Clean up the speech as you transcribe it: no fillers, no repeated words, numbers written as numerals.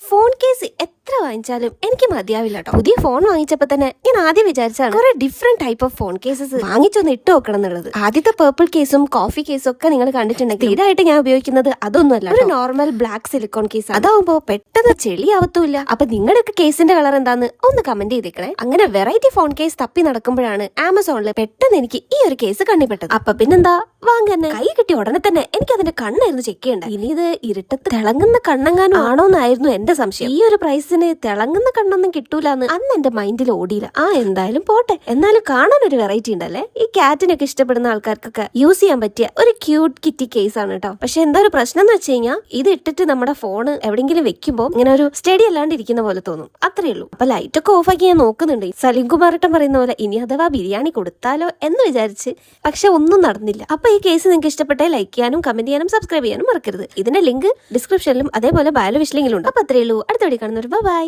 Phone case എത്ര വാങ്ങിച്ചാലും എനിക്ക് മതിയാവില്ല കേട്ടോ. പുതിയ ഫോൺ വാങ്ങിച്ചപ്പോ തന്നെ ഞാൻ ആദ്യം വിചാരിച്ചാണ് കുറെ different type of phone cases വാങ്ങിച്ചൊന്ന് ഇട്ട് നോക്കണം എന്നുള്ളത്. ആദ്യത്തെ പേർപ്പിൾ കേസും കോഫി കേസും ഒക്കെ നിങ്ങൾ കണ്ടിട്ടുണ്ടെങ്കിൽ സ്ഥിരമായിട്ട് ഞാൻ ഉപയോഗിക്കുന്നത് അതൊന്നുമല്ല, ഒരു നോർമൽ ബ്ലാക്ക് സിലിക്കോൺ കേസ്. അതാവുമ്പോ പെട്ടെന്ന് ചെളിയാവത്തുമില്ല. അപ്പൊ നിങ്ങളുടെയൊക്കെ കേസിന്റെ കളർ എന്താന്ന് ഒന്ന് കമന്റ് ചെയ്തേക്കണേ. അങ്ങനെ വെറൈറ്റി ഫോൺ കേസ് തപ്പി നടക്കുമ്പോഴാണ് ആമസോണിൽ പെട്ടെന്ന് എനിക്ക് ഈ ഒരു കേസ് കണ്ണിപ്പെട്ടത്. അപ്പൊ പിന്നെന്താ വാങ്ങന്നെ, കൈ കിട്ടിയ ഉടനെ തന്നെ എനിക്ക് അതിന്റെ കണ്ണായിരുന്നു ചെക്ക് ചെയ്യേണ്ടത്. ഇനി ഇത് ഇരുട്ടത്ത് തിളങ്ങുന്ന കണ്ണെങ്ങാനും ആണോന്നായിരുന്നു എന്റെ സംശയം. ഈ ഒരു പ്രൈസിന് തിളങ്ങുന്ന കണ്ണൊന്നും കിട്ടൂലെന്ന് അന്ന് എന്റെ മൈൻഡിൽ ഓടിയില്ല. എന്തായാലും പോട്ടെ, എന്നാലും കാണാൻ ഒരു വെറൈറ്റി ഉണ്ടല്ലേ. ഈ കാറ്റിനൊക്കെ ഇഷ്ടപ്പെടുന്ന ആൾക്കാർക്കൊക്കെ യൂസ് ചെയ്യാൻ പറ്റിയ ഒരു ക്യൂട്ട് കിറ്റി കേസ് ആണ് കേട്ടോ. പക്ഷെ എന്താ ഒരു പ്രശ്നം എന്ന് വെച്ച് കഴിഞ്ഞാൽ ഇത് ഇട്ടിട്ട് നമ്മുടെ ഫോൺ എവിടെയെങ്കിലും വെക്കുമ്പോൾ ഇങ്ങനെ ഒരു സ്റ്റഡി അല്ലാണ്ട് ഇരിക്കുന്ന പോലെ തോന്നും, അത്രേ ഉള്ളൂ. അപ്പൊ ലൈറ്റ് ഒക്കെ ഓഫ് ആക്കി ഞാൻ നോക്കുന്നുണ്ട്. സലീം കുമാരട്ടൻ പറയുന്ന പോലെ ഇനി അഥവാ ബിരിയാണി കൊടുത്താലോ എന്ന് വിചാരിച്ച്, പക്ഷെ ഒന്നും നടന്നില്ല. അപ്പൊ ഈ കേസ് നിങ്ങൾക്ക് ഇഷ്ടപ്പെട്ടേ ലൈക്ക് ചെയ്യാനും കമന്റ് ചെയ്യാനും സബ്സ്ക്രൈബ് ചെയ്യാനും മറക്കരുത്. ഇതിന്റെ ലിങ്ക് ഡിസ്ക്രിപ്ഷനിലും അതേപോലെ ബയോവിഷ്ലിംഗിലും ഉണ്ട്. അപ്പൊ അത്രേ ഉള്ളൂ. അടുത്ത വീഡിയോ കാണുന്നവർ ബൈ.